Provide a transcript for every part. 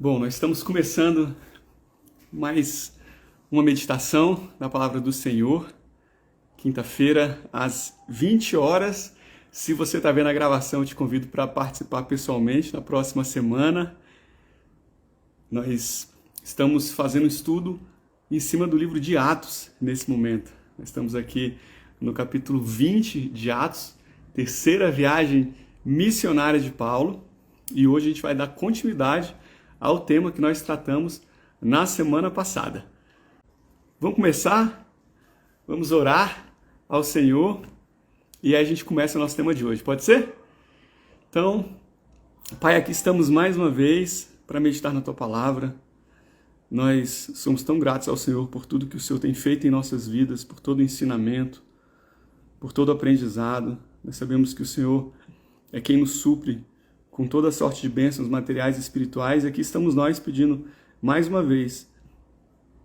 Bom, nós estamos começando mais uma meditação da Palavra do Senhor, quinta-feira, às 20 horas. Se você está vendo a gravação, eu te convido para participar pessoalmente na próxima semana. Nós estamos fazendo um estudo em cima do livro de Atos nesse momento. Nós estamos aqui no capítulo 20 de Atos, terceira viagem missionária de Paulo, e hoje a gente vai dar continuidade ao tema que nós tratamos na semana passada. Vamos começar? Vamos orar ao Senhor e aí a gente começa o nosso tema de hoje, pode ser? Então, Pai, aqui estamos mais uma vez para meditar na Tua Palavra. Nós somos tão gratos ao Senhor por tudo que o Senhor tem feito em nossas vidas, por todo o ensinamento, por todo o aprendizado. Nós sabemos que o Senhor é quem nos supre com toda sorte de bênçãos materiais e espirituais, e aqui estamos nós pedindo mais uma vez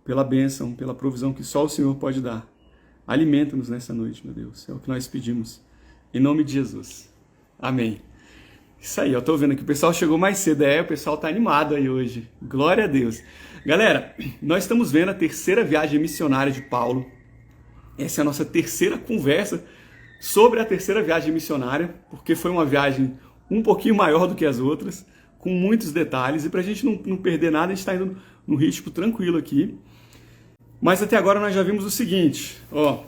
pela bênção, pela provisão que só o Senhor pode dar. Alimenta-nos nessa noite, meu Deus, é o que nós pedimos, em nome de Jesus. Amém. Isso aí, eu tô vendo que o pessoal chegou mais cedo, o pessoal tá animado aí hoje, glória a Deus. Galera, nós estamos vendo a terceira viagem missionária de Paulo. Essa é a nossa terceira conversa sobre a terceira viagem missionária, porque foi uma viagem um pouquinho maior do que as outras, com muitos detalhes, e para a gente não perder nada, a gente está indo no ritmo tranquilo aqui. Mas até agora nós já vimos o seguinte, ó.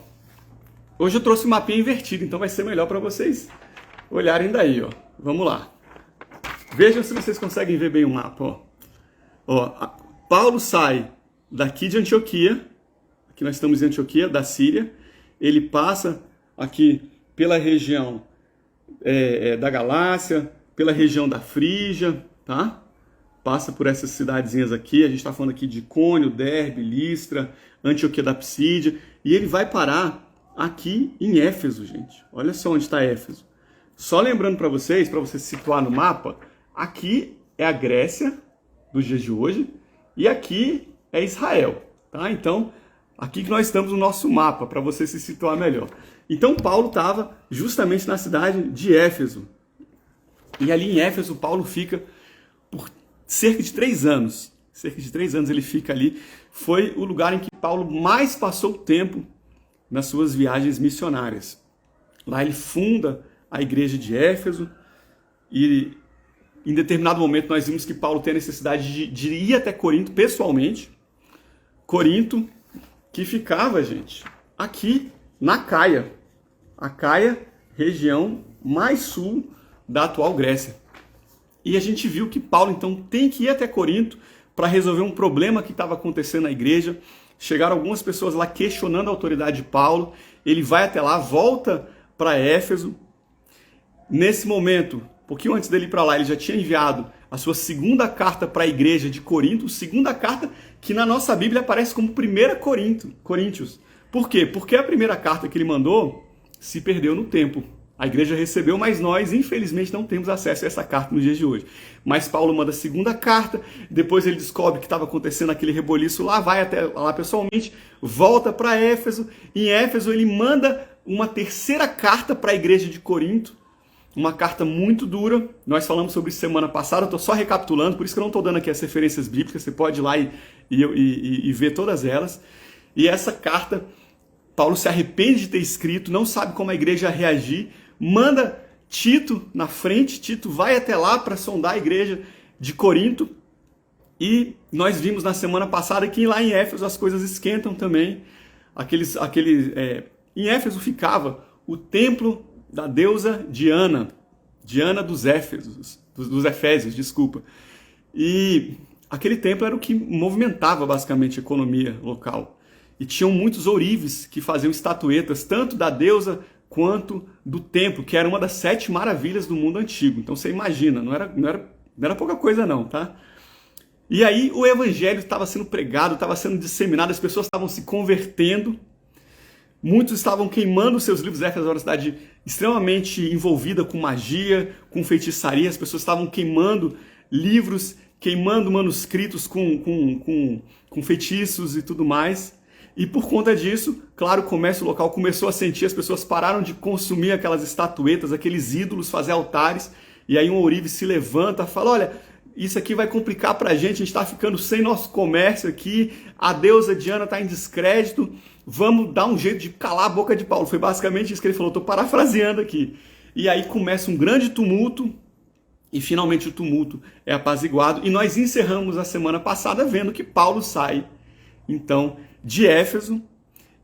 Hoje eu trouxe o mapinha invertido, então vai ser melhor para vocês olharem daí, ó. Vamos lá. Vejam se vocês conseguem ver bem o mapa, ó. Paulo sai daqui de Antioquia, aqui nós estamos em Antioquia, da Síria, ele passa aqui pela região da Galácia, pela região da Frígia, tá? Passa por essas cidadezinhas aqui, a gente está falando aqui de Icônio, Derbe, Listra, Antioquia da Psídia, e ele vai parar aqui em Éfeso, gente. Olha só onde está Éfeso. Só lembrando para você se situar no mapa, aqui é a Grécia dos dias de hoje, e aqui é Israel, tá? Então, aqui que nós estamos no nosso mapa, para você se situar melhor. Então, Paulo estava justamente na cidade de Éfeso. E ali em Éfeso, Paulo fica por cerca de 3 anos. Cerca de 3 anos ele fica ali. Foi o lugar em que Paulo mais passou tempo nas suas viagens missionárias. Lá ele funda a igreja de Éfeso. E em determinado momento nós vimos que Paulo tem a necessidade de ir até Corinto pessoalmente. Corinto, que ficava, gente, aqui na Caia. A Caia, região mais sul da atual Grécia. E a gente viu que Paulo, então, tem que ir até Corinto para resolver um problema que estava acontecendo na igreja. Chegaram algumas pessoas lá questionando a autoridade de Paulo. Ele vai até lá, volta para Éfeso. Nesse momento, um pouquinho antes dele ir para lá, ele já tinha enviado a sua segunda carta para a igreja de Corinto, segunda carta que na nossa Bíblia aparece como 1 Coríntios. Por quê? Porque a primeira carta que ele mandou se perdeu no tempo. A igreja recebeu, mas nós, infelizmente, não temos acesso a essa carta nos dias de hoje. Mas Paulo manda a segunda carta, depois ele descobre que estava acontecendo aquele reboliço lá, vai até lá pessoalmente, volta para Éfeso. Em Éfeso ele manda uma terceira carta para a igreja de Corinto, uma carta muito dura. Nós falamos sobre isso semana passada, eu estou só recapitulando, por isso que eu não estou dando aqui as referências bíblicas, você pode ir lá e ver todas elas. E essa carta, Paulo se arrepende de ter escrito, não sabe como a igreja ia reagir, manda Tito na frente, Tito vai até lá para sondar a igreja de Corinto, e nós vimos na semana passada que lá em Éfeso as coisas esquentam também. Em Éfeso ficava o templo da deusa Diana dos Efésios, desculpa. E aquele templo era o que movimentava basicamente a economia local. E tinham muitos ourives que faziam estatuetas, tanto da deusa quanto do templo, que era uma das 7 maravilhas do mundo antigo. Então você imagina, não era pouca coisa não, tá? E aí o evangelho estava sendo pregado, estava sendo disseminado, as pessoas estavam se convertendo, muitos estavam queimando seus livros. Éfeso era uma cidade extremamente envolvida com magia, com feitiçaria, as pessoas estavam queimando livros, queimando manuscritos com feitiços e tudo mais. E por conta disso, claro, o comércio local começou a sentir, as pessoas pararam de consumir aquelas estatuetas, aqueles ídolos, fazer altares, e aí um ourive se levanta e fala, olha, isso aqui vai complicar para a gente está ficando sem nosso comércio aqui, a deusa Diana está em descrédito, vamos dar um jeito de calar a boca de Paulo. Foi basicamente isso que ele falou, estou parafraseando aqui. E aí começa um grande tumulto, e finalmente o tumulto é apaziguado, e nós encerramos a semana passada vendo que Paulo sai, então, de Éfeso,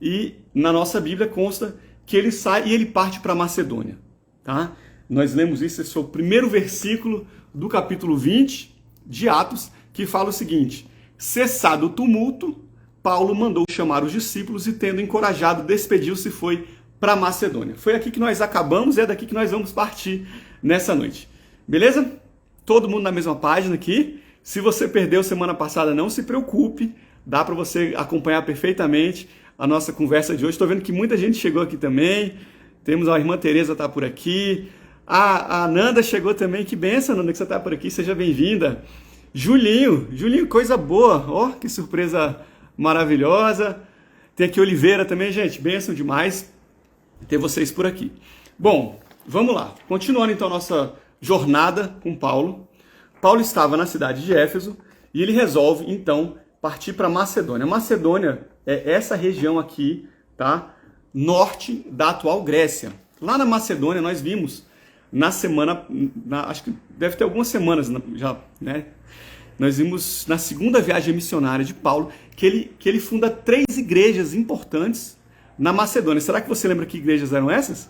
e na nossa Bíblia consta que ele sai e ele parte para Macedônia, tá? Nós lemos isso, esse é o primeiro versículo do capítulo 20 de Atos, que fala o seguinte: cessado o tumulto, Paulo mandou chamar os discípulos e, tendo encorajado, despediu-se e foi para Macedônia. Foi aqui que nós acabamos e é daqui que nós vamos partir nessa noite. Beleza? Todo mundo na mesma página aqui. Se você perdeu semana passada, não se preocupe, dá para você acompanhar perfeitamente a nossa conversa de hoje. Estou vendo que muita gente chegou aqui também. Temos a irmã Tereza tá por aqui. A Nanda chegou também. Que benção, Nanda, que você está por aqui. Seja bem-vinda. Julinho, coisa boa. Ó, que surpresa maravilhosa. Tem aqui Oliveira também, gente. Benção demais ter vocês por aqui. Bom, vamos lá. Continuando então a nossa jornada com Paulo. Paulo estava na cidade de Éfeso e ele resolve então partir para Macedônia. Macedônia é essa região aqui, tá? Norte da atual Grécia. Lá na Macedônia nós vimos na semana, acho que deve ter algumas semanas já, né? Nós vimos na segunda viagem missionária de Paulo que ele funda 3 igrejas importantes na Macedônia. Será que você lembra que igrejas eram essas?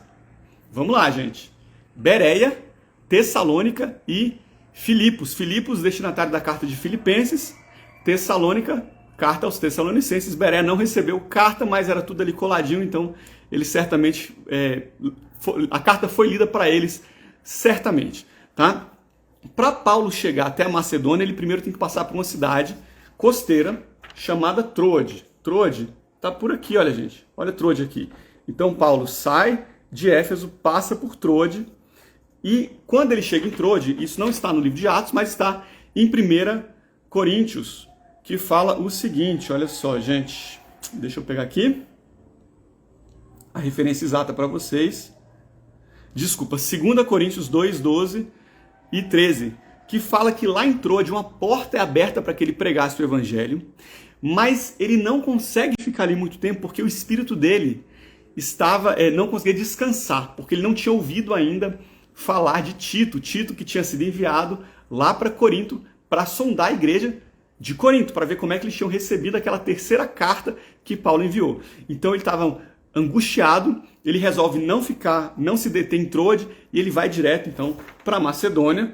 Vamos lá, gente. Bereia, Tessalônica e Filipos. Filipos, destinatário da carta de Filipenses. Tessalônica, carta aos Tessalonicenses. Bereia não recebeu carta, mas era tudo ali coladinho, então eles certamente, a carta foi lida para eles, certamente, tá? Para Paulo chegar até a Macedônia, ele primeiro tem que passar por uma cidade costeira chamada Troade. Troade tá por aqui, olha, gente. Olha Troade aqui. Então Paulo sai de Éfeso, passa por Troade, e quando ele chega em Troade, isso não está no livro de Atos, mas está em 1 Coríntios, que fala o seguinte, olha só, gente. Deixa eu pegar aqui a referência exata para vocês. Desculpa, 2 Coríntios 2, 12 e 13, que fala que lá em Troade uma porta é aberta para que ele pregasse o evangelho, mas ele não consegue ficar ali muito tempo porque o espírito dele não conseguia descansar, porque ele não tinha ouvido ainda falar de Tito que tinha sido enviado lá para Corinto para sondar a igreja de Corinto, para ver como é que eles tinham recebido aquela terceira carta que Paulo enviou. Então ele estava angustiado, ele resolve não se deter em Troade, e ele vai direto então para Macedônia,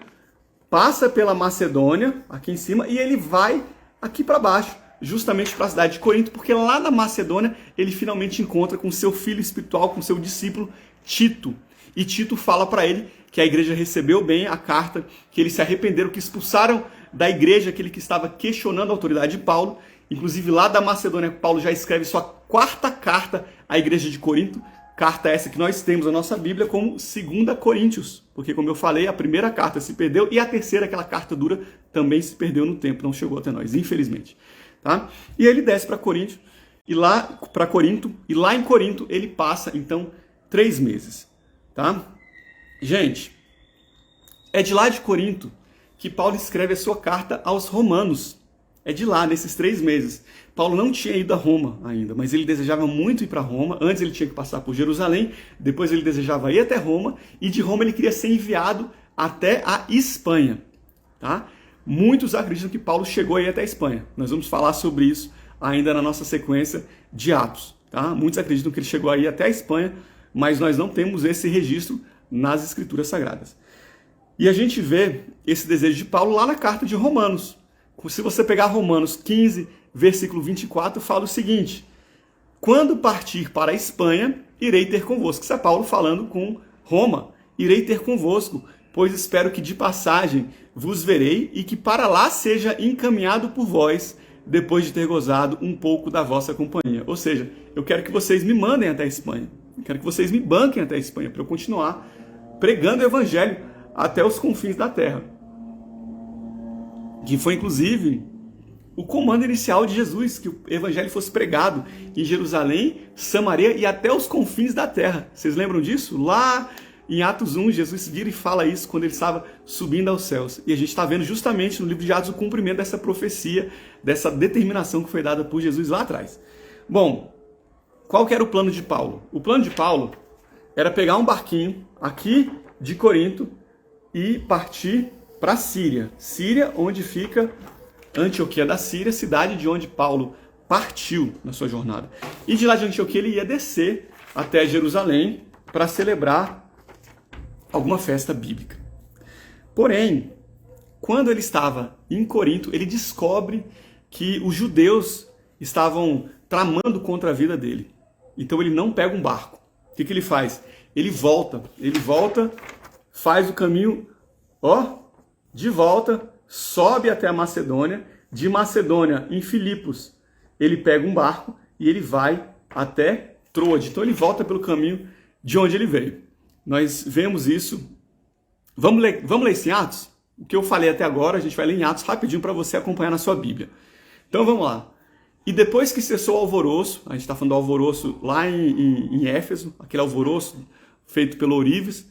passa pela Macedônia, aqui em cima, e ele vai aqui para baixo, justamente para a cidade de Corinto, porque lá na Macedônia ele finalmente encontra com seu filho espiritual, com seu discípulo Tito. E Tito fala para ele que a igreja recebeu bem a carta, que eles se arrependeram, que expulsaram da igreja aquele que estava questionando a autoridade de Paulo. Inclusive lá da Macedônia, Paulo já escreve sua 4ª carta à igreja de Corinto, carta essa que nós temos na nossa Bíblia como 2 Coríntios, porque como eu falei, a primeira carta se perdeu e a terceira, aquela carta dura, também se perdeu no tempo, não chegou até nós, infelizmente. Tá? E ele desce para Corinto, e lá em Corinto ele passa então 3 meses. Tá? Gente, é de lá de Corinto que Paulo escreve a sua carta aos Romanos. É de lá, nesses 3 meses. Paulo não tinha ido a Roma ainda, mas ele desejava muito ir para Roma. Antes ele tinha que passar por Jerusalém, depois ele desejava ir até Roma, e de Roma ele queria ser enviado até a Espanha. Tá? Muitos acreditam que Paulo chegou aí até a Espanha. Nós vamos falar sobre isso ainda na nossa sequência de Atos. Tá? Muitos acreditam que ele chegou aí até a Espanha, mas nós não temos esse registro nas Escrituras Sagradas. E a gente vê esse desejo de Paulo lá na carta de Romanos. Se você pegar Romanos 15, versículo 24, fala o seguinte: quando partir para a Espanha, irei ter convosco. Isso é Paulo falando com Roma. Irei ter convosco, pois espero que de passagem vos verei e que para lá seja encaminhado por vós, depois de ter gozado um pouco da vossa companhia. Ou seja, eu quero que vocês me mandem até a Espanha. Eu quero que vocês me banquem até a Espanha para eu continuar pregando o evangelho até os confins da terra. Que foi, inclusive, o comando inicial de Jesus, que o evangelho fosse pregado em Jerusalém, Samaria e até os confins da terra. Vocês lembram disso? Lá Em Atos 1, Jesus vira e fala isso quando ele estava subindo aos céus. E a gente está vendo justamente no livro de Atos o cumprimento dessa profecia, dessa determinação que foi dada por Jesus lá atrás. Bom, qual que era o plano de Paulo? O plano de Paulo era pegar um barquinho aqui de Corinto e partir para a Síria. Síria, onde fica Antioquia da Síria, cidade de onde Paulo partiu na sua jornada. E de lá de Antioquia ele ia descer até Jerusalém para celebrar alguma festa bíblica. Porém, quando ele estava em Corinto, ele descobre que os judeus estavam tramando contra a vida dele. Então ele não pega um barco. O que ele faz? Ele volta, faz o caminho, de volta, sobe até a Macedônia. De Macedônia, em Filipos, ele pega um barco e ele vai até Troade. Então ele volta pelo caminho de onde ele veio. Nós vemos isso. Vamos ler isso em Atos? O que eu falei até agora, a gente vai ler em Atos rapidinho para você acompanhar na sua Bíblia. Então vamos lá. E depois que cessou o alvoroço, a gente está falando do alvoroço lá em Éfeso, aquele alvoroço feito pelo Ourives,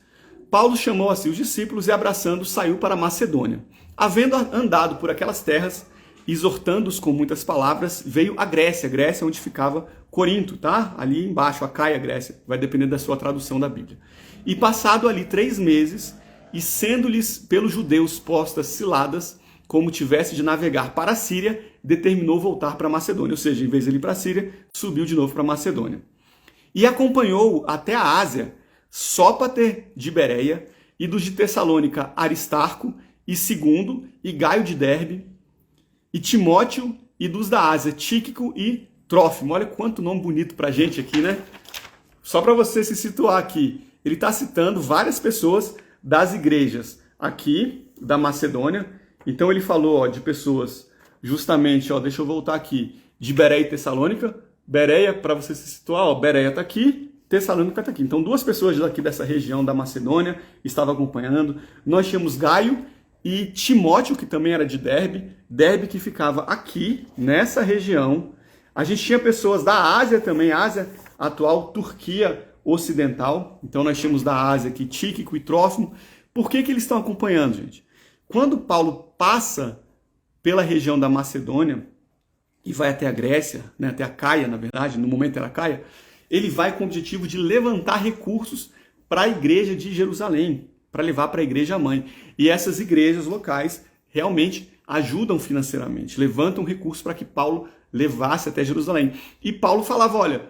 Paulo chamou assim os discípulos e abraçando saiu para a Macedônia. Havendo andado por aquelas terras, exortando-os com muitas palavras, veio a Grécia. Grécia onde ficava Corinto, tá? Ali embaixo, Acaia, Grécia. Vai depender da sua tradução da Bíblia. E passado ali 3 meses, e sendo-lhes pelos judeus postas ciladas, como tivesse de navegar para a Síria, determinou voltar para a Macedônia. Ou seja, em vez de ir para a Síria, subiu de novo para a Macedônia. E acompanhou até a Ásia, Sópater de Bereia, e dos de Tessalônica, Aristarco, e Segundo, e Gaio de Derbe, e Timóteo, e dos da Ásia, Tíquico e Trófimo. Olha quanto nome bonito para a gente aqui, né? Só para você se situar aqui, ele está citando várias pessoas das igrejas aqui da Macedônia. Então ele falou de pessoas justamente, deixa eu voltar aqui, de Bereia e Tessalônica. Bereia, para você se situar, Bereia está aqui, Tessalônica está aqui. Então 2 pessoas daqui dessa região da Macedônia estavam acompanhando. Nós tínhamos Gaio e Timóteo, que também era de Derbe que ficava aqui, nessa região. A gente tinha pessoas da Ásia também, Ásia atual, Turquia Ocidental. Então nós tínhamos da Ásia aqui, Tíquico e Trófimo. Por que eles estão acompanhando, gente? Quando Paulo passa pela região da Macedônia e vai até a Grécia, né, até a Caia, na verdade, no momento era a Caia, ele vai com o objetivo de levantar recursos para a igreja de Jerusalém, para levar para a igreja mãe. E essas igrejas locais realmente ajudam financeiramente, levantam recursos para que Paulo levasse até Jerusalém. E Paulo falava, olha,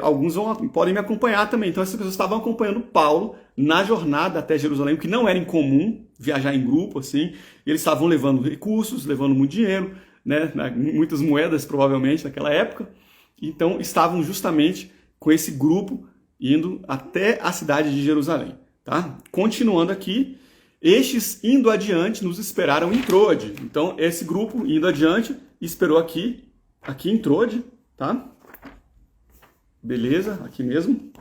alguns podem me acompanhar também. Então essas pessoas estavam acompanhando Paulo na jornada até Jerusalém, o que não era incomum viajar em grupo, assim. Eles estavam levando recursos, levando muito dinheiro, né, muitas moedas provavelmente naquela época. Então estavam justamente com esse grupo indo até a cidade de Jerusalém. Tá? Continuando aqui, estes indo adiante nos esperaram em Troade. Então esse grupo indo adiante esperou aqui em Troade, tá? Beleza, aqui mesmo.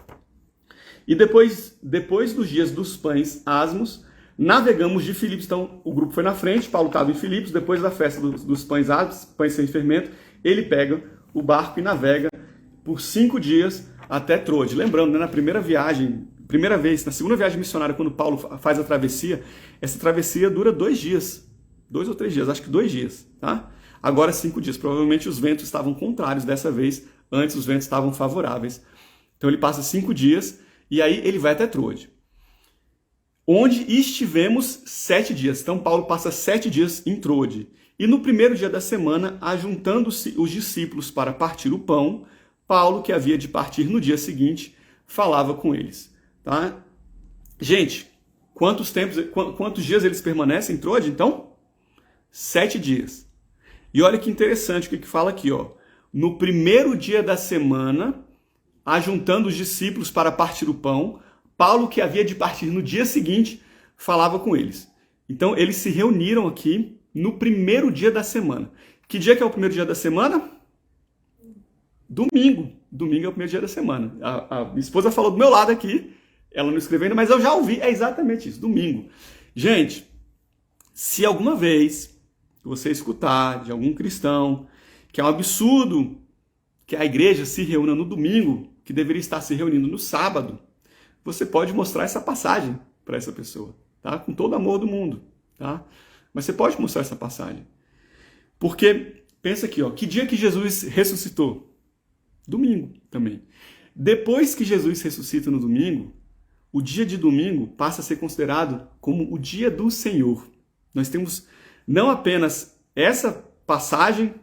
E depois dos dias dos pães asmos, navegamos de Filipos. Então o grupo foi na frente, Paulo estava em Filipos, depois da festa dos pães asmos, pães sem fermento, ele pega o barco e navega por 5 dias até Troade. Lembrando, né, na na segunda viagem missionária, quando Paulo faz a travessia, essa travessia dura 2 dias. 2 ou 3 dias, acho que 2 dias, tá? Agora 5 dias. Provavelmente os ventos estavam contrários dessa vez, antes os ventos estavam favoráveis. Então ele passa 5 dias e aí ele vai até Troade, onde estivemos 7 dias. Então Paulo passa 7 dias em Troade. E no primeiro dia da semana, ajuntando-se os discípulos para partir o pão, Paulo, que havia de partir no dia seguinte, falava com eles. Tá? Gente, quantos dias eles permanecem em Troade, então? 7 dias. E olha que interessante o que fala aqui, ó. No primeiro dia da semana, ajuntando os discípulos para partir o pão, Paulo, que havia de partir no dia seguinte, falava com eles. Então, eles se reuniram aqui no primeiro dia da semana. Que dia que é o primeiro dia da semana? Domingo. Domingo é o primeiro dia da semana. A minha esposa falou do meu lado aqui, ela não escreveu ainda, mas eu já ouvi. É exatamente isso, domingo. Gente, se alguma vez você escutar de algum cristão que é um absurdo que a igreja se reúna no domingo, que deveria estar se reunindo no sábado, você pode mostrar essa passagem para essa pessoa, tá? Com todo o amor do mundo, tá? Mas você pode mostrar essa passagem. Porque, pensa aqui, ó, que dia que Jesus ressuscitou? Domingo também. Depois que Jesus ressuscita no domingo, o dia de domingo passa a ser considerado como o dia do Senhor. Nós temos não apenas essa passagem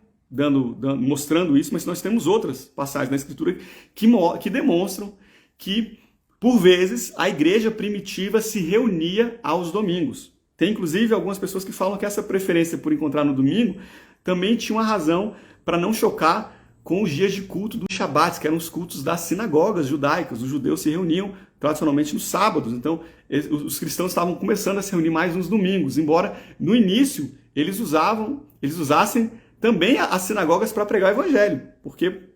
mostrando isso, mas nós temos outras passagens na Escritura que demonstram que, por vezes, a igreja primitiva se reunia aos domingos. Tem, inclusive, algumas pessoas que falam que essa preferência por encontrar no domingo também tinha uma razão para não chocar com os dias de culto dos Shabat, que eram os cultos das sinagogas judaicas. Os judeus se reuniam tradicionalmente nos sábados. Então, os cristãos estavam começando a se reunir mais nos domingos, embora no início eles usassem também as sinagogas para pregar o evangelho, porque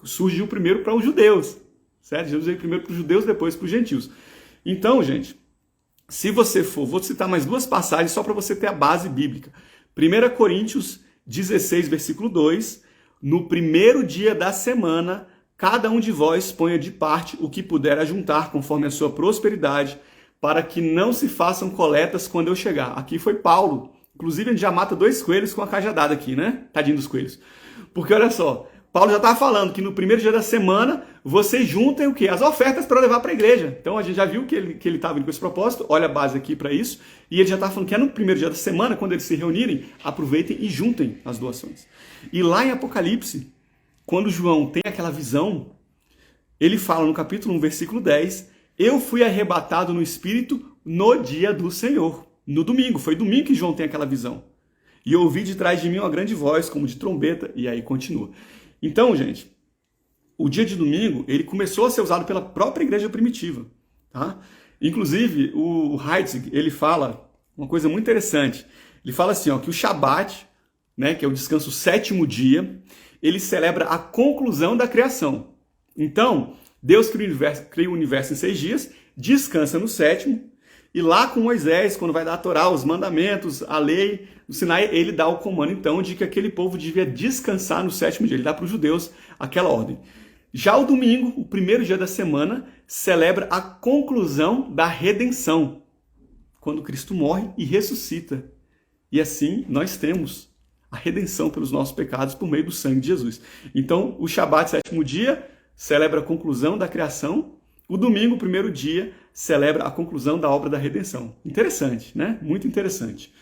surgiu primeiro para os judeus, certo? Jesus veio primeiro para os judeus, depois para os gentios. Então, gente, se você for, vou citar mais duas passagens só para você ter a base bíblica. 1 Coríntios 16, versículo 2, no primeiro dia da semana, cada um de vós ponha de parte o que puder ajuntar conforme a sua prosperidade, para que não se façam coletas quando eu chegar. Aqui foi Paulo. Inclusive, a gente já mata 2 coelhos com a cajadada aqui, né? Tadinho dos coelhos. Porque, olha só, Paulo já estava falando que no primeiro dia da semana, vocês juntem o quê? As ofertas para levar para a igreja. Então, a gente já viu que ele estava indo com esse propósito. Olha a base aqui para isso. E ele já estava falando que é no primeiro dia da semana, quando eles se reunirem, aproveitem e juntem as doações. E lá em Apocalipse, quando João tem aquela visão, ele fala no capítulo 1, versículo 10, eu fui arrebatado no Espírito no dia do Senhor. No domingo, foi domingo que João tem aquela visão. E eu ouvi de trás de mim uma grande voz, como de trombeta, e aí continua. Então, gente, o dia de domingo, ele começou a ser usado pela própria igreja primitiva, tá? Inclusive, o Heitzig, ele fala uma coisa muito interessante. Ele fala assim, ó, que o Shabat, né, que é o descanso 7º dia, ele celebra a conclusão da criação. Então, Deus cria o universo em 6 dias, descansa no 7º, e lá com Moisés, quando vai dar a Torá, os mandamentos, a lei, no Sinai, ele dá o comando, então, de que aquele povo devia descansar no 7º dia. Ele dá para os judeus aquela ordem. Já o domingo, o primeiro dia da semana, celebra a conclusão da redenção, quando Cristo morre e ressuscita. E assim, nós temos a redenção pelos nossos pecados por meio do sangue de Jesus. Então, o Shabat, 7º dia, celebra a conclusão da criação. O domingo, primeiro dia, celebra a conclusão da obra da redenção. Interessante, né? Muito interessante.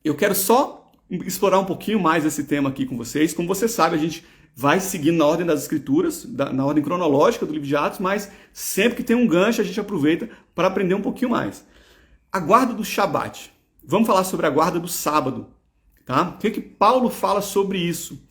Eu quero só explorar um pouquinho mais esse tema aqui com vocês. Como você sabe, a gente vai seguindo na ordem das escrituras, na ordem cronológica do livro de Atos, mas sempre que tem um gancho, a gente aproveita para aprender um pouquinho mais. A guarda do Shabat. Vamos falar sobre a guarda do sábado, tá? O que Paulo fala sobre isso?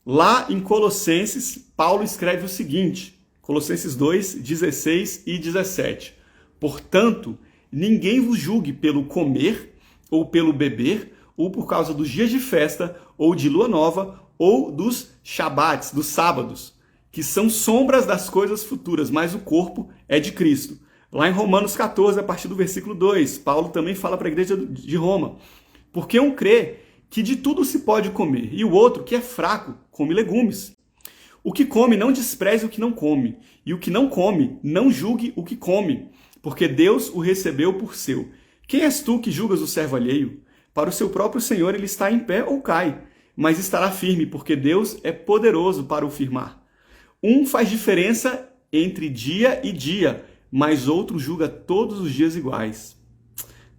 Lá em Colossenses, Paulo escreve o seguinte, Colossenses 2, 16 e 17. Portanto, ninguém vos julgue pelo comer, ou pelo beber, ou por causa dos dias de festa, ou de lua nova, ou dos Shabats, dos sábados, que são sombras das coisas futuras, mas o corpo é de Cristo. Lá em Romanos 14, a partir do versículo 2, Paulo também fala para a igreja de Roma. Porque um crê que de tudo se pode comer, e o outro, que é fraco, come legumes. O que come não despreze o que não come, e o que não come não julgue o que come, porque Deus o recebeu por seu. Quem és tu que julgas o servo alheio? Para o seu próprio Senhor ele está em pé ou cai, mas estará firme, porque Deus é poderoso para o firmar. Um faz diferença entre dia e dia, mas outro julga todos os dias iguais.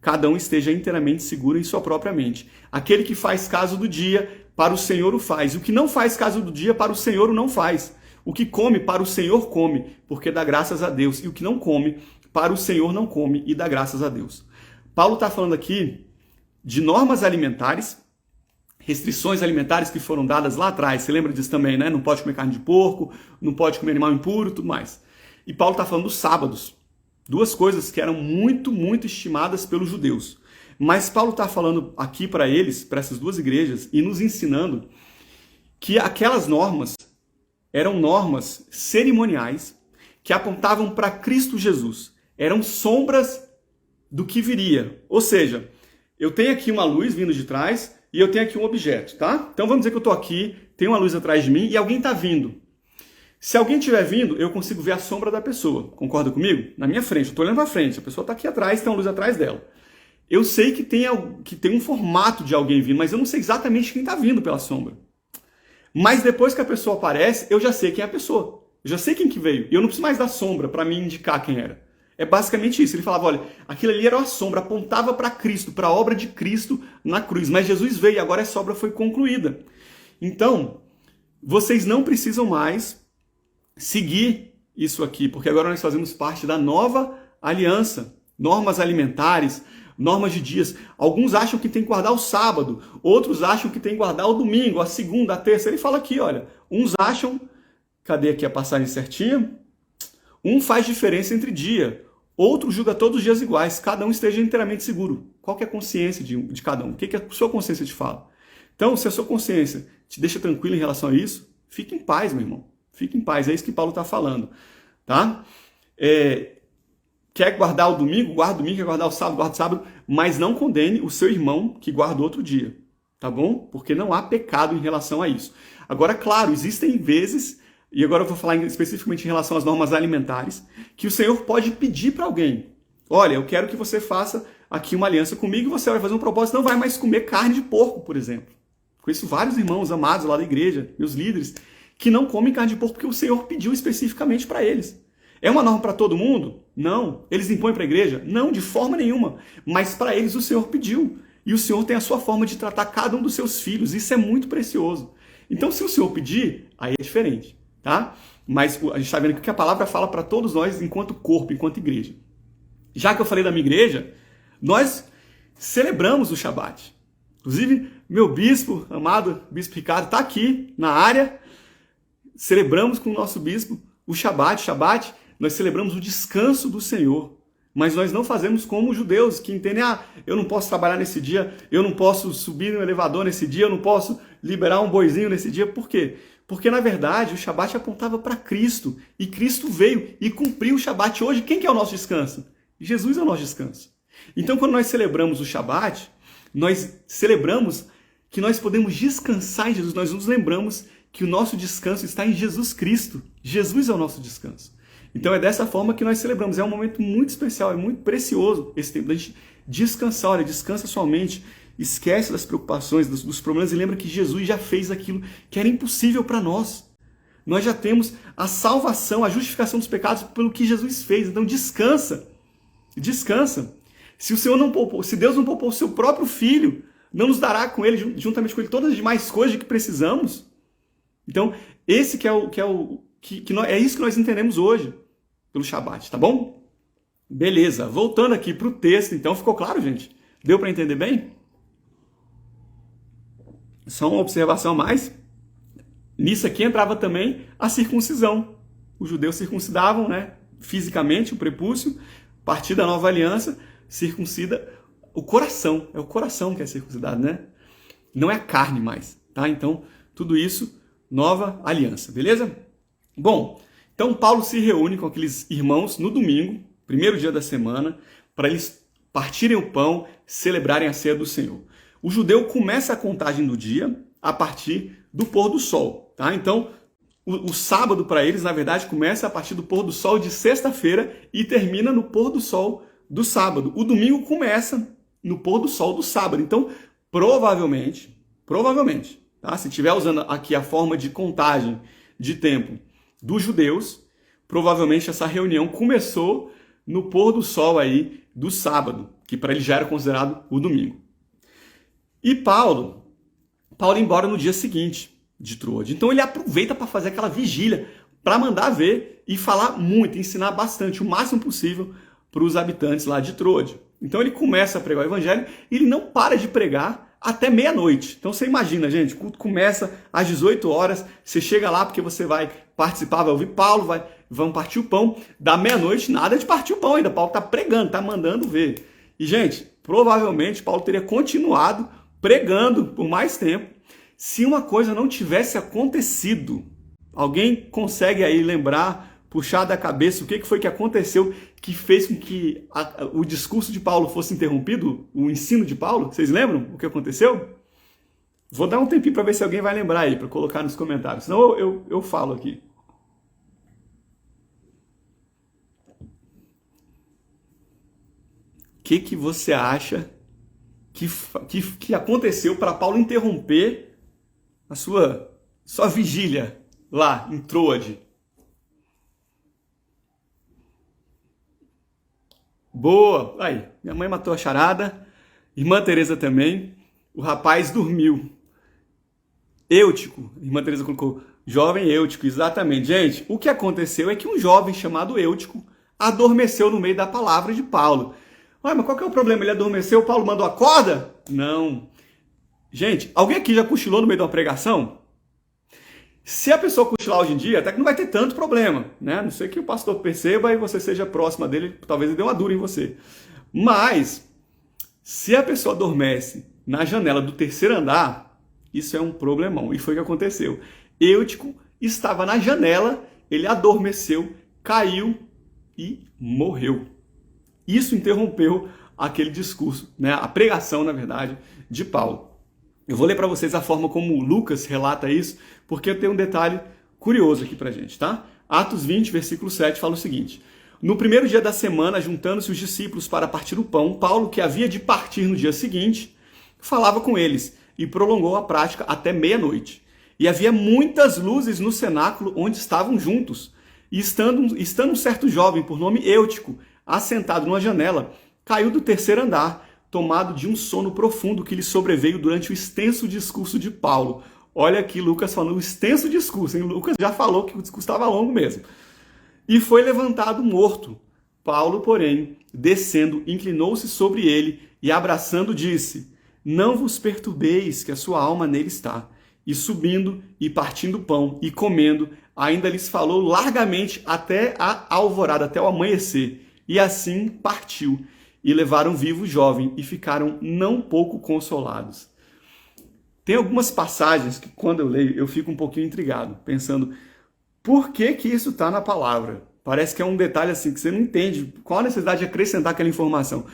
Cada um esteja inteiramente seguro em sua própria mente. Aquele que faz caso do dia, para o Senhor o faz. O que não faz caso do dia, para o Senhor o não faz. O que come, para o Senhor come, porque dá graças a Deus. E o que não come, para o Senhor não come e dá graças a Deus. Paulo está falando aqui de normas alimentares, restrições alimentares que foram dadas lá atrás. Você lembra disso também, né? Não pode comer carne de porco, não pode comer animal impuro, tudo mais. E Paulo está falando dos sábados. 2 coisas que eram muito, muito estimadas pelos judeus. Mas Paulo está falando aqui para eles, para essas 2 igrejas, e nos ensinando que aquelas normas eram normas cerimoniais que apontavam para Cristo Jesus. Eram sombras do que viria. Ou seja, eu tenho aqui uma luz vindo de trás e eu tenho aqui um objeto, tá? Então vamos dizer que eu estou aqui, tem uma luz atrás de mim e alguém está vindo. Se alguém estiver vindo, eu consigo ver a sombra da pessoa. Concorda comigo? Na minha frente, eu estou olhando para frente, a pessoa está aqui atrás, tem uma luz atrás dela. Eu sei que tem um formato de alguém vindo, mas eu não sei exatamente quem está vindo pela sombra. Mas depois que a pessoa aparece, eu já sei quem é a pessoa. Eu já sei quem que veio. E eu não preciso mais da sombra para me indicar quem era. É basicamente isso. Ele falava, olha, aquilo ali era uma sombra, apontava para Cristo, para a obra de Cristo na cruz. Mas Jesus veio e agora essa obra foi concluída. Então, vocês não precisam mais seguir isso aqui, porque agora nós fazemos parte da nova aliança. Normas alimentares, normas de dias. Alguns acham que tem que guardar o sábado, outros acham que tem que guardar o domingo, a segunda, a terça. Ele fala aqui, olha, uns acham, cadê aqui a passagem certinha? Um faz diferença entre dia, outro julga todos os dias iguais, cada um esteja inteiramente seguro. Qual que é a consciência de cada um? O que a sua consciência te fala? Então, se a sua consciência te deixa tranquilo em relação a isso, fique em paz, meu irmão. Fique em paz, é isso que Paulo está falando. Tá? Quer guardar o domingo? Guarda o domingo. Quer guardar o sábado? Guarda o sábado. Mas não condene o seu irmão que guarda outro dia. Tá bom? Porque não há pecado em relação a isso. Agora, claro, existem vezes, e agora eu vou falar especificamente em relação às normas alimentares, que o Senhor pode pedir para alguém. Olha, eu quero que você faça aqui uma aliança comigo e você vai fazer um propósito, não vai mais comer carne de porco, por exemplo. Conheço vários irmãos amados lá da igreja, meus líderes, que não comem carne de porco porque o Senhor pediu especificamente para eles. É uma norma para todo mundo? Não. Eles impõem para a igreja? Não, de forma nenhuma. Mas para eles o Senhor pediu. E o Senhor tem a sua forma de tratar cada um dos seus filhos. Isso é muito precioso. Então, se o Senhor pedir, aí é diferente. Tá? Mas a gente está vendo que a palavra fala para todos nós enquanto corpo, enquanto igreja. Já que eu falei da minha igreja, nós celebramos o Shabat. Inclusive, meu bispo, amado bispo Ricardo, está aqui na área. Celebramos com o nosso bispo o Shabat. Shabat, nós celebramos o descanso do Senhor. Mas nós não fazemos como os judeus, que entendem, eu não posso trabalhar nesse dia, eu não posso subir no elevador nesse dia, eu não posso liberar um boizinho nesse dia. Por quê? Porque, na verdade, o Shabat apontava para Cristo. E Cristo veio e cumpriu o Shabat. Hoje, quem que é o nosso descanso? Jesus é o nosso descanso. Então, quando nós celebramos o Shabat, nós celebramos que nós podemos descansar em Jesus. Nós nos lembramos que o nosso descanso está em Jesus Cristo. Jesus é o nosso descanso. Então é dessa forma que nós celebramos. É um momento muito especial, é muito precioso esse tempo da gente descansar. Olha, descansa sua mente, esquece das preocupações, dos problemas e lembra que Jesus já fez aquilo que era impossível para nós. Nós já temos a salvação, a justificação dos pecados pelo que Jesus fez. Então descansa, descansa. Se o Senhor não poupou, se Deus não poupou o seu próprio filho, não nos dará com ele, juntamente com ele, todas as demais coisas de que precisamos? Então, esse é isso que nós entendemos hoje pelo Shabat, tá bom? Beleza, voltando aqui para o texto, então, ficou claro, gente? Deu para entender bem? Só uma observação a mais. Nisso aqui entrava também a circuncisão. Os judeus circuncidavam, né, fisicamente o prepúcio, a partir da nova aliança, circuncida o coração. É o coração que é circuncidado, né? Não é a carne mais, tá? Então, tudo isso, nova aliança, beleza? Bom, então Paulo se reúne com aqueles irmãos no domingo, primeiro dia da semana, para eles partirem o pão, celebrarem a ceia do Senhor. O judeu começa a contagem do dia a partir do pôr do sol, tá? Então, o sábado para eles, na verdade, começa a partir do pôr do sol de sexta-feira e termina no pôr do sol do sábado. O domingo começa no pôr do sol do sábado. Então, provavelmente, tá? Se estiver usando aqui a forma de contagem de tempo dos judeus, provavelmente essa reunião começou no pôr do sol aí do sábado, que para ele já era considerado o domingo. E Paulo ia embora no dia seguinte de Troade. Então ele aproveita para fazer aquela vigília, para mandar ver e falar muito, ensinar bastante, o máximo possível para os habitantes lá de Troade. Então ele começa a pregar o evangelho e ele não para de pregar até meia-noite. Então você imagina, gente, o culto começa às 18 horas, você chega lá porque você vai participar, vai ouvir Paulo, vão partir o pão, da meia-noite nada de partir o pão ainda, Paulo está pregando, está mandando ver. E gente, provavelmente Paulo teria continuado pregando por mais tempo se uma coisa não tivesse acontecido. Alguém consegue aí lembrar, puxar da cabeça o que foi que aconteceu que fez com que o discurso de Paulo fosse interrompido, o ensino de Paulo? Vocês lembram o que aconteceu? Vou dar um tempinho para ver se alguém vai lembrar aí, para colocar nos comentários. Senão eu falo aqui. que você acha que aconteceu para Paulo interromper a sua vigília lá em Troade? Boa! Aí, minha mãe matou a charada, irmã Teresa também. O rapaz dormiu. Eutico, irmã Teresa colocou, jovem Eutico, exatamente. Gente, o que aconteceu é que um jovem chamado Eutico adormeceu no meio da palavra de Paulo. Mas qual que é o problema? Ele adormeceu, Paulo mandou acorda? Não. Gente, alguém aqui já cochilou no meio de uma pregação? Se a pessoa cochilar hoje em dia, até que não vai ter tanto problema, né? A não ser que o pastor perceba e você seja próxima dele, talvez ele dê uma dura em você. Mas, se a pessoa adormece na janela do terceiro andar, isso é um problemão. E foi o que aconteceu. Eutico estava na janela, ele adormeceu, caiu e morreu. Isso interrompeu aquele discurso, né? A pregação, na verdade, de Paulo. Eu vou ler para vocês a forma como Lucas relata isso, porque eu tenho um detalhe curioso aqui pra gente, tá? Atos 20, versículo 7, fala o seguinte: no primeiro dia da semana, juntando-se os discípulos para partir o pão, Paulo, que havia de partir no dia seguinte, falava com eles e prolongou a prática até meia-noite. E havia muitas luzes no cenáculo onde estavam juntos. E estando um certo jovem, por nome Eutico, assentado numa janela, caiu do terceiro andar, tomado de um sono profundo que lhe sobreveio durante o extenso discurso de Paulo. Olha aqui Lucas falando o extenso discurso, hein? Lucas já falou que o discurso estava longo mesmo. E foi levantado morto. Paulo, porém, descendo, inclinou-se sobre ele e, abraçando, disse: não vos perturbeis, que a sua alma nele está. E subindo e partindo pão e comendo, ainda lhes falou largamente até a alvorada, até o amanhecer. E assim partiu. E levaram vivo o jovem e ficaram não pouco consolados. Tem algumas passagens que, quando eu leio, eu fico um pouquinho intrigado, pensando, por que isso está na palavra? Parece que é um detalhe assim que você não entende qual a necessidade de acrescentar aquela informação.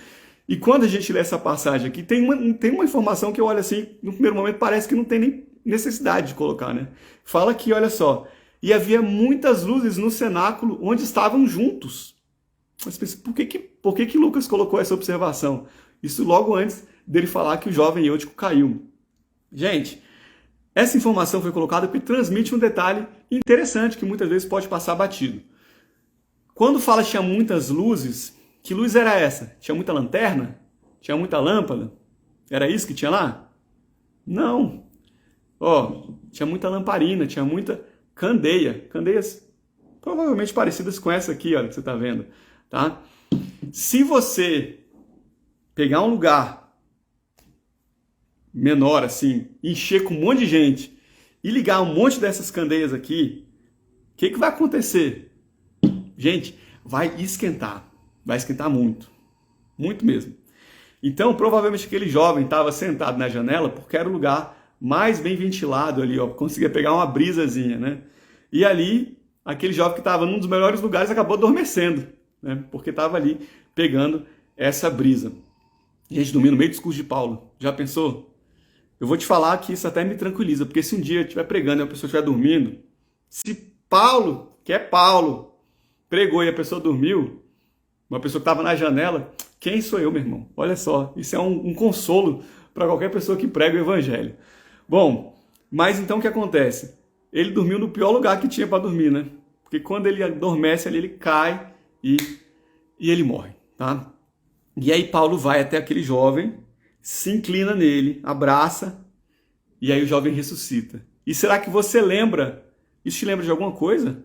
E quando a gente lê essa passagem aqui, tem uma informação que eu olho assim, no primeiro momento parece que não tem nem necessidade de colocar, né? Fala aqui, olha só, e havia muitas luzes no cenáculo onde estavam juntos. Mas por que Lucas colocou essa observação? Isso logo antes dele falar que o jovem Eutico caiu. Gente, essa informação foi colocada porque transmite um detalhe interessante que muitas vezes pode passar batido. Quando fala que tinha muitas luzes, que luz era essa? Tinha muita lanterna? Tinha muita lâmpada? Era isso que tinha lá? Não. Tinha muita lamparina, tinha muita candeia. Candeias provavelmente parecidas com essa aqui, olha, que você está vendo. Tá? Se você pegar um lugar menor assim, encher com um monte de gente e ligar um monte dessas candeias aqui, o que vai acontecer? Gente, vai esquentar muito, muito mesmo. Então, provavelmente aquele jovem estava sentado na janela porque era o lugar mais bem ventilado ali, conseguia pegar uma brisazinha, né? E ali, aquele jovem que estava num dos melhores lugares acabou adormecendo, né? Porque estava ali pegando essa brisa. Gente, dormir no meio do discurso de Paulo, já pensou? Eu vou te falar que isso até me tranquiliza, porque se um dia eu estiver pregando e a pessoa estiver dormindo, se Paulo, que é Paulo, pregou e a pessoa dormiu, uma pessoa que estava na janela, quem sou eu, meu irmão? Olha só, isso é um consolo para qualquer pessoa que prega o evangelho. Bom, mas então o que acontece? Ele dormiu no pior lugar que tinha para dormir, né? Porque quando ele adormece ali, ele cai e ele morre, tá? E aí Paulo vai até aquele jovem, se inclina nele, abraça, e aí o jovem ressuscita. E será que você lembra? Isso te lembra de alguma coisa?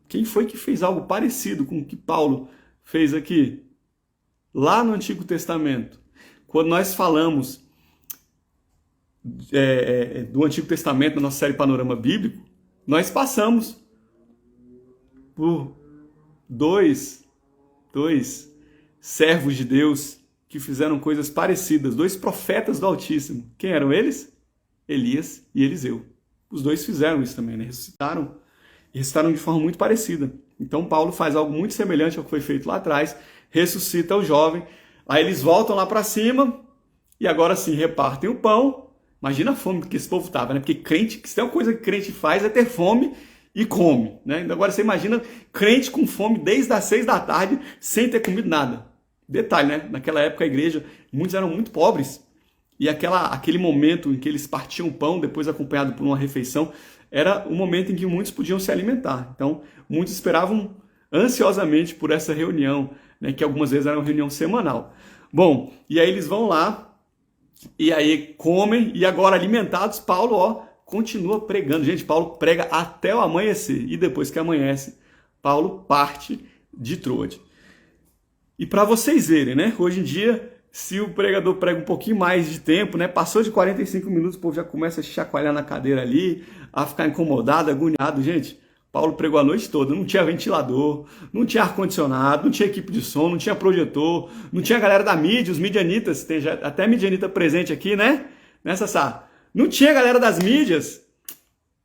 Quem foi que fez algo parecido com o que Paulo fez aqui? Lá no Antigo Testamento. Quando nós falamos do Antigo Testamento na nossa série Panorama Bíblico, nós passamos por dois servos de Deus que fizeram coisas parecidas, 2 profetas do Altíssimo. Quem eram eles? Elias e Eliseu. Os 2 fizeram isso também, né? Ressuscitaram de forma muito parecida. Então Paulo faz algo muito semelhante ao que foi feito lá atrás, ressuscita o jovem, aí eles voltam lá para cima e agora sim repartem o pão. Imagina a fome que esse povo estava, né? Porque crente, se tem uma coisa que crente faz é ter fome e come, né? Agora você imagina crente com fome desde as 6 da tarde sem ter comido nada. Detalhe, né? Naquela época a igreja, muitos eram muito pobres. E aquele momento em que eles partiam o pão, depois acompanhado por uma refeição, era o momento em que muitos podiam se alimentar. Então, muitos esperavam ansiosamente por essa reunião, né, que algumas vezes era uma reunião semanal. Bom, e aí eles vão lá, e aí comem, e agora alimentados, Paulo, continua pregando. Gente, Paulo prega até o amanhecer, e depois que amanhece, Paulo parte de Troade. E para vocês verem, né, hoje em dia, se o pregador prega um pouquinho mais de tempo, né, passou de 45 minutos, o povo já começa a chacoalhar na cadeira ali, a ficar incomodado, agoniado. Gente, Paulo pregou a noite toda, não tinha ventilador, não tinha ar-condicionado, não tinha equipe de som, não tinha projetor, não tinha galera da mídia, os midianitas, tem até midianita presente aqui, né? Sassá? Não tinha galera das mídias,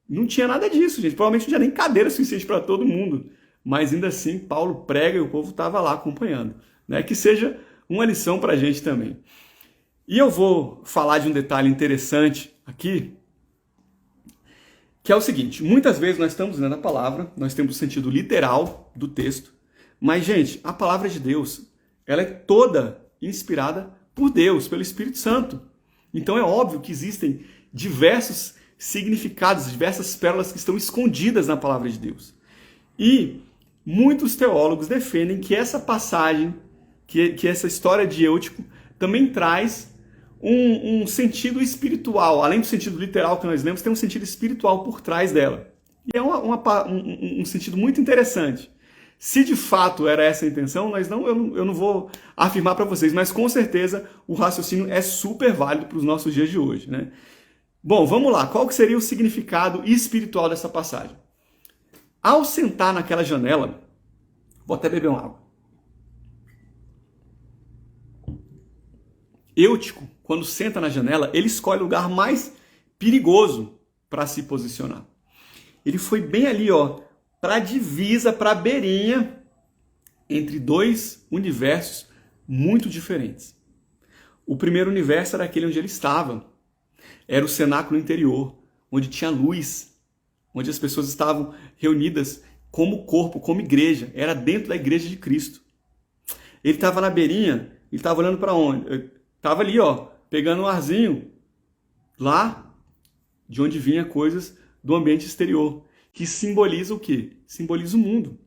não tinha nada disso, gente. Provavelmente não tinha nem cadeira suficiente para todo mundo. Mas ainda assim, Paulo prega e o povo estava lá acompanhando. Né? Que seja uma lição para a gente também. E eu vou falar de um detalhe interessante aqui, que é o seguinte: muitas vezes nós estamos lendo a palavra, nós temos o sentido literal do texto, mas, gente, a palavra de Deus, ela é toda inspirada por Deus, pelo Espírito Santo. Então é óbvio que existem diversos significados, diversas pérolas que estão escondidas na palavra de Deus. E muitos teólogos defendem que essa passagem, que essa história de Eutico, também traz um sentido espiritual. Além do sentido literal que nós lemos, tem um sentido espiritual por trás dela. E é um sentido muito interessante. Se de fato era essa a intenção, eu não vou afirmar para vocês, mas com certeza o raciocínio é super válido para os nossos dias de hoje, né? Bom, vamos lá. Qual que seria o significado espiritual dessa passagem? Ao sentar naquela janela, vou até beber uma água. Eutico, quando senta na janela, ele escolhe o lugar mais perigoso para se posicionar. Ele foi bem ali, para a divisa, para a beirinha, entre dois universos muito diferentes. O primeiro universo era aquele onde ele estava. Era o cenáculo interior, onde tinha luz, onde as pessoas estavam reunidas como corpo, como igreja. Era dentro da igreja de Cristo. Ele estava na beirinha, ele estava olhando para onde? Estava ali, pegando um arzinho, lá de onde vinha coisas do ambiente exterior, que simboliza o quê? Simboliza o mundo.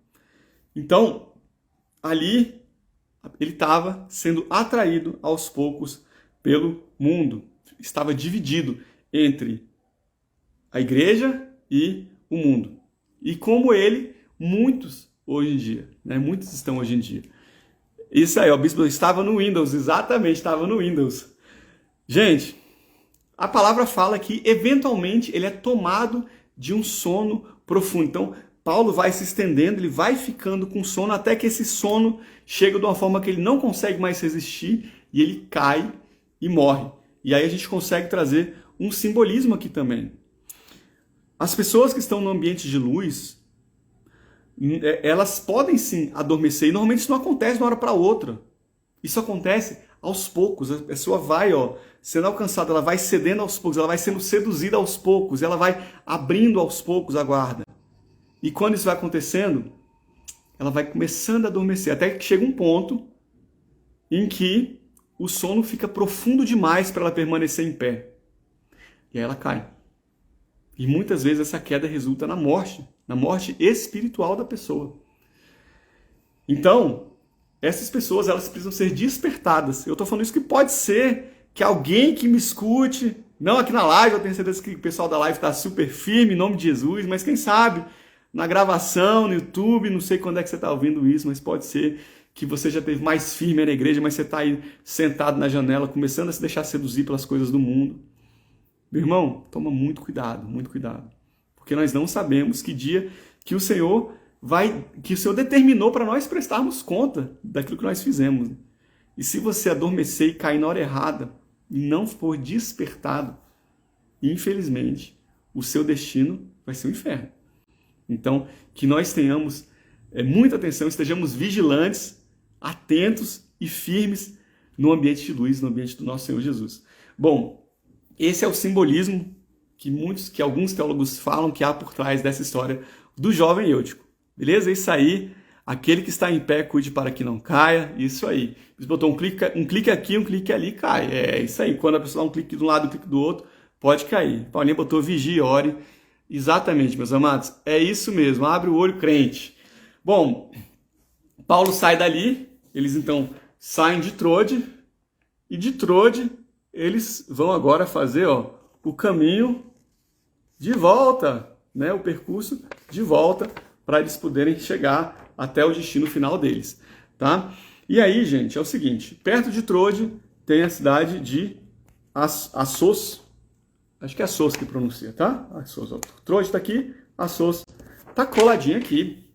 Então, ali, ele estava sendo atraído aos poucos pelo mundo. Estava dividido entre a igreja e o mundo. E como ele, muitos hoje em dia, né? Muitos estão hoje em dia. Isso aí, o bispo estava no Windows, exatamente, estava no Windows. Gente, a palavra fala que, eventualmente, ele é tomado de um sono profundo. Então, Paulo vai se estendendo, ele vai ficando com sono, até que esse sono chega de uma forma que ele não consegue mais resistir, e ele cai e morre. E aí a gente consegue trazer um simbolismo aqui também. As pessoas que estão no ambiente de luz, elas podem sim adormecer, e normalmente isso não acontece de uma hora para outra. Isso acontece aos poucos. A pessoa vai sendo alcançada, ela vai cedendo aos poucos, ela vai sendo seduzida aos poucos, ela vai abrindo aos poucos a guarda. E quando isso vai acontecendo, ela vai começando a adormecer, até que chega um ponto em que o sono fica profundo demais para ela permanecer em pé. E aí ela cai. E muitas vezes essa queda resulta na morte espiritual da pessoa. Então, essas pessoas, elas precisam ser despertadas. Eu estou falando isso que pode ser que alguém que me escute, não aqui na live, eu tenho certeza que o pessoal da live está super firme, em nome de Jesus, mas quem sabe, na gravação, no YouTube, não sei quando é que você está ouvindo isso, mas pode ser que você já esteve mais firme na igreja, mas você está aí sentado na janela, começando a se deixar seduzir pelas coisas do mundo. Meu irmão, toma muito cuidado, porque nós não sabemos que dia que o Senhor determinou para nós prestarmos conta daquilo que nós fizemos. E se você adormecer e cair na hora errada e não for despertado, infelizmente, o seu destino vai ser o inferno. Então, que nós tenhamos muita atenção, estejamos vigilantes, atentos e firmes no ambiente de luz, no ambiente do nosso Senhor Jesus. Bom, esse é o simbolismo que alguns teólogos falam que há por trás dessa história do jovem Eutico. Beleza? É isso aí. Aquele que está em pé, cuide para que não caia. Isso aí. Você botou um clique aqui, um clique ali, cai. É isso aí. Quando a pessoa dá um clique de um lado, um clique do outro, pode cair. Paulinha botou vigie, ore. Exatamente, meus amados. É isso mesmo. Abre o olho, crente. Bom, Paulo sai dali. Eles então saem de Trode. E de Trode, eles vão agora fazer o caminho de volta, né? O percurso de volta para eles poderem chegar até o destino final deles, tá? E aí, gente, é o seguinte, perto de Trode tem a cidade de Assos, acho que é Assos que pronuncia, tá? Assos, ó. Trode está aqui, Assos está coladinho aqui.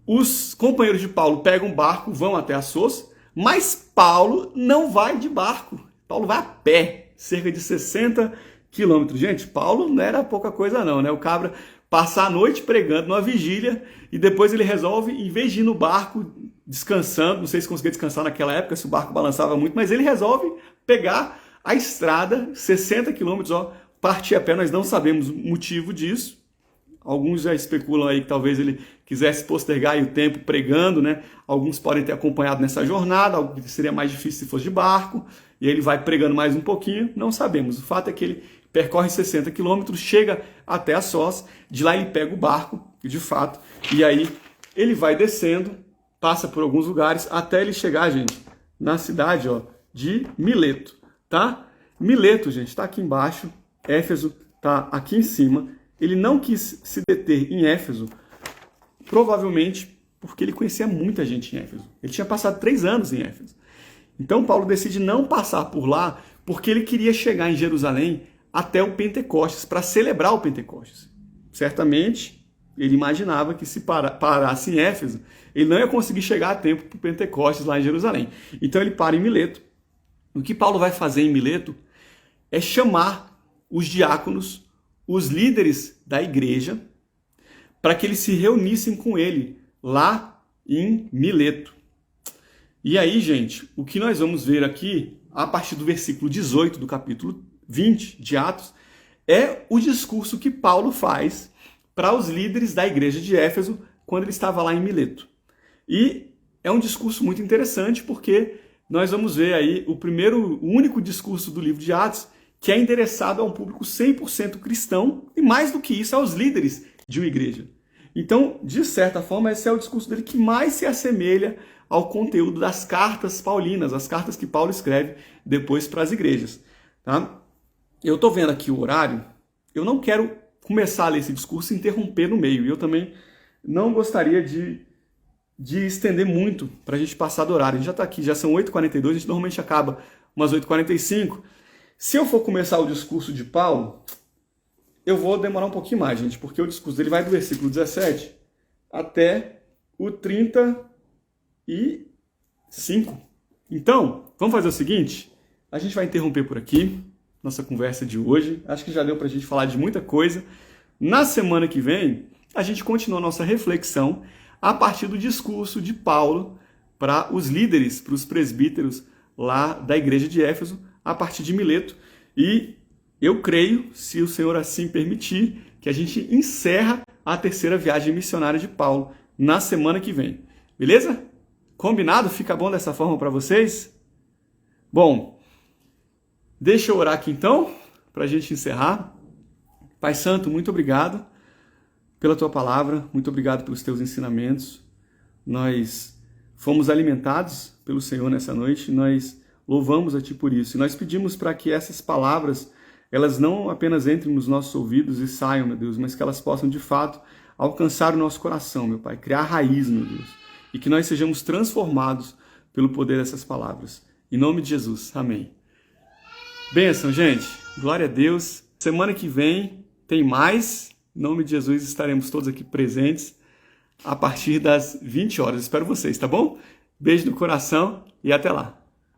Os companheiros de Paulo pegam um barco, vão até Assos, mas Paulo não vai de barco, Paulo vai a pé, cerca de 60 quilômetros. Gente, Paulo não era pouca coisa não, né? O cabra passar a noite pregando numa vigília e depois ele resolve, em vez de ir no barco descansando, não sei se conseguia descansar naquela época, se o barco balançava muito, mas ele resolve pegar a estrada, 60 quilômetros, partir a pé. Nós não sabemos o motivo disso. Alguns já especulam aí que talvez ele quisesse postergar aí o tempo pregando, né? Alguns podem ter acompanhado nessa jornada, algo que seria mais difícil se fosse de barco, e ele vai pregando mais um pouquinho, não sabemos. O fato é que ele percorre 60 quilômetros, chega até Assos, de lá ele pega o barco, de fato, e aí ele vai descendo, passa por alguns lugares, até ele chegar, gente, na cidade de Mileto, tá? Mileto, gente, está aqui embaixo, Éfeso está aqui em cima. Ele não quis se deter em Éfeso, provavelmente porque ele conhecia muita gente em Éfeso. Ele tinha passado 3 anos em Éfeso. Então Paulo decide não passar por lá, porque ele queria chegar em Jerusalém até o Pentecostes, para celebrar o Pentecostes. Certamente, ele imaginava que se parasse em Éfeso, ele não ia conseguir chegar a tempo para o Pentecostes lá em Jerusalém. Então ele para em Mileto. O que Paulo vai fazer em Mileto é chamar os diáconos, os líderes da igreja, para que eles se reunissem com ele lá em Mileto. E aí, gente, o que nós vamos ver aqui, a partir do versículo 18 do capítulo 20 de Atos, é o discurso que Paulo faz para os líderes da igreja de Éfeso quando ele estava lá em Mileto. E é um discurso muito interessante porque nós vamos ver aí o único discurso do livro de Atos que é endereçado a um público 100% cristão e, mais do que isso, aos líderes de uma igreja. Então, de certa forma, esse é o discurso dele que mais se assemelha ao conteúdo das cartas paulinas, as cartas que Paulo escreve depois para as igrejas. Tá? Eu estou vendo aqui o horário, eu não quero começar a ler esse discurso e interromper no meio. E eu também não gostaria de estender muito para a gente passar do horário. A gente já está aqui, já são 8h42, a gente normalmente acaba umas 8h45. Se eu for começar o discurso de Paulo, eu vou demorar um pouquinho mais, gente, porque o discurso dele vai do versículo 17 até o 35. Então, vamos fazer o seguinte, a gente vai interromper por aqui nossa conversa de hoje. Acho que já deu para a gente falar de muita coisa. Na semana que vem, a gente continua a nossa reflexão a partir do discurso de Paulo para os líderes, para os presbíteros lá da igreja de Éfeso, a partir de Mileto. E eu creio, se o Senhor assim permitir, que a gente encerra a terceira viagem missionária de Paulo na semana que vem. Beleza? Combinado? Fica bom dessa forma para vocês? Bom, deixa eu orar aqui então, para a gente encerrar. Pai Santo, muito obrigado pela Tua palavra, muito obrigado pelos Teus ensinamentos. Nós fomos alimentados pelo Senhor nessa noite, nós louvamos a Ti por isso. E nós pedimos para que essas palavras, elas não apenas entrem nos nossos ouvidos e saiam, meu Deus, mas que elas possam, de fato, alcançar o nosso coração, meu Pai, criar raiz, meu Deus, e que nós sejamos transformados pelo poder dessas palavras. Em nome de Jesus, amém. Bênção, gente. Glória a Deus. Semana que vem tem mais. Em nome de Jesus estaremos todos aqui presentes a partir das 20 horas. Espero vocês, tá bom? Beijo no coração e até lá.